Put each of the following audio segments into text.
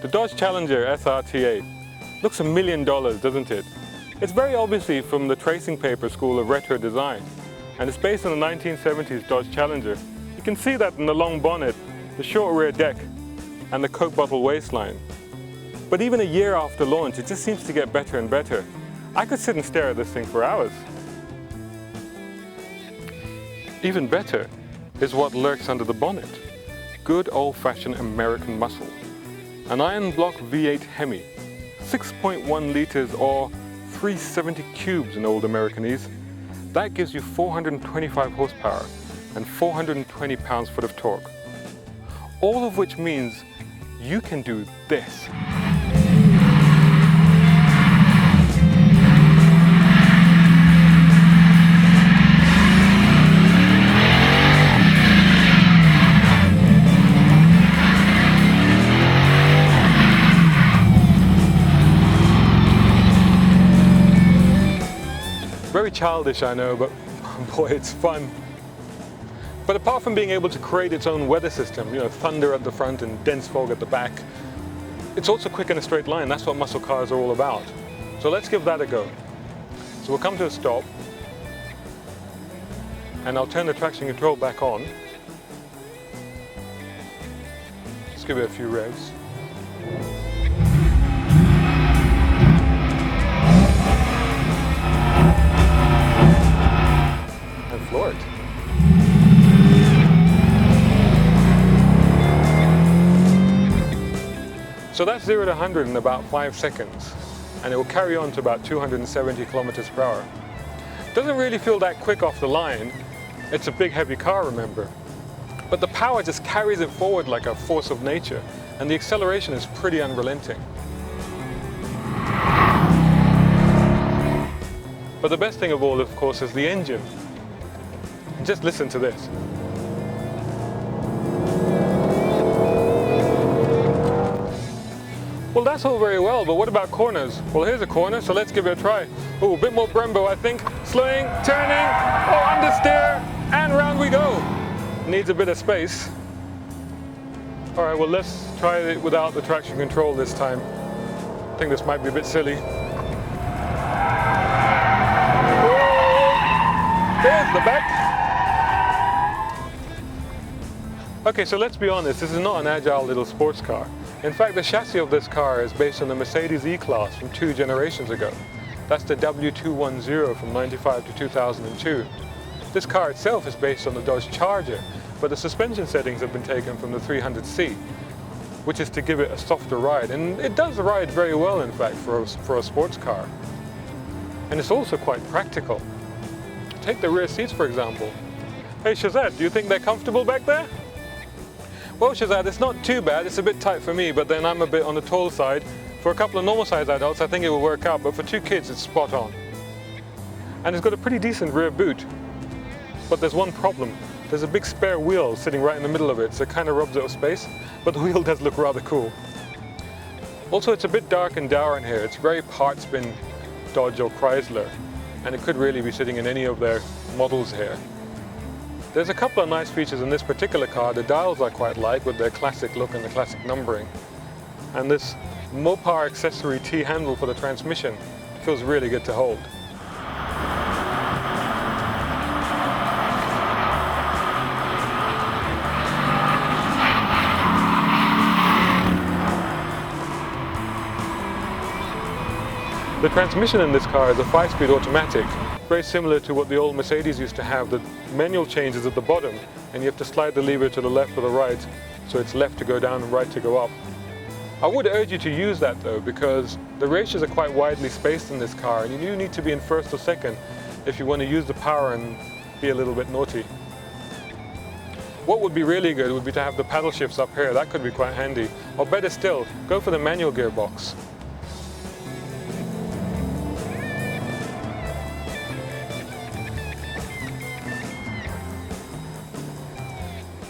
The Dodge Challenger SRT8 looks $1 million, doesn't it? It's very obviously from the tracing paper school of retro design, and it's based on the 1970s Dodge Challenger. You can see that in the long bonnet, the short rear deck, and the Coke bottle waistline. But even a year after launch, it just seems to get better and better. I could sit and stare at this thing for hours. Even better is what lurks under the bonnet. Good old-fashioned American muscle. An iron block V8 Hemi, 6.1 litres or 370 cubes in old Americanese. That gives you 425 horsepower and 420 pounds-foot of torque. All of which means you can do this. Very childish, I know, but boy, it's fun. But apart from being able to create its own weather system, thunder at the front and dense fog at the back, it's also quick in a straight line. That's what muscle cars are all about. So let's give that a go. So we'll come to a stop, and I'll turn the traction control back on. Just give it a few revs. Floor it. So that's 0 to 100 in about 5 seconds, and it will carry on to about 270 kilometers per hour. Doesn't really feel that quick off the line. It's a big heavy car, remember. But the power just carries it forward like a force of nature, and the acceleration is pretty unrelenting. But the best thing of all, of course, is the engine. Just listen to this. Well, that's all very well, but what about corners? Well, here's a corner, so let's give it a try. Oh, a bit more Brembo, I think. Slowing, turning, understeer, and round we go. Needs a bit of space. All right, well, let's try it without the traction control this time. I think this might be a bit silly. There's the back. Okay, so let's be honest, this is not an agile little sports car. In fact, the chassis of this car is based on the Mercedes E-Class from 2 generations ago. That's the W210 from 95 to 2002. This car itself is based on the Dodge Charger, but the suspension settings have been taken from the 300C, which is to give it a softer ride. And it does ride very well, in fact, for a sports car. And it's also quite practical. Take the rear seats, for example. Hey Shazad, do you think they're comfortable back there? Well, Shazad, it's not too bad. It's a bit tight for me, but then I'm a bit on the tall side. For a couple of normal-sized adults, I think it will work out, but for 2 kids, it's spot on. And it's got a pretty decent rear boot. But there's one problem. There's a big spare wheel sitting right in the middle of it, so it kind of robs it of space, but the wheel does look rather cool. Also, it's a bit dark and dour in here. It's very part-spin Dodge or Chrysler, and it could really be sitting in any of their models here. There's a couple of nice features in this particular car. The dials I quite like with their classic look and the classic numbering. And this Mopar accessory T-handle for the transmission feels really good to hold. The transmission in this car is a 5-speed automatic, very similar to what the old Mercedes used to have. The manual change is at the bottom, and you have to slide the lever to the left or the right, so it's left to go down and right to go up. I would urge you to use that though, because the ratios are quite widely spaced in this car, and you do need to be in first or second if you want to use the power and be a little bit naughty. What would be really good would be to have the paddle shifts up here. That could be quite handy. Or better still, go for the manual gearbox.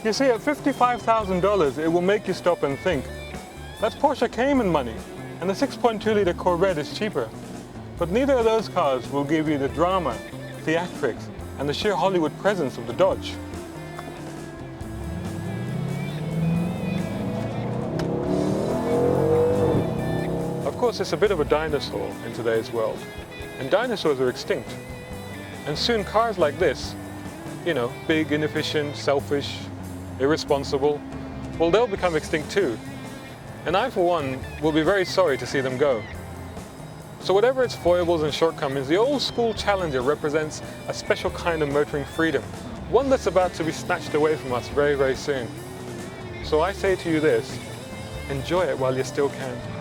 You see, at $55,000, it will make you stop and think. That's Porsche Cayman money, and the 6.2-litre Corvette is cheaper. But neither of those cars will give you the drama, theatrics, and the sheer Hollywood presence of the Dodge. course, it's a bit of a dinosaur in today's world, and dinosaurs are extinct. And soon cars like this, you know, big, inefficient, selfish, irresponsible, well, they'll become extinct too. And I, for one, will be very sorry to see them go. So whatever its foibles and shortcomings, the old school Challenger represents a special kind of motoring freedom, one that's about to be snatched away from us very, very soon. So I say to you this, enjoy it while you still can.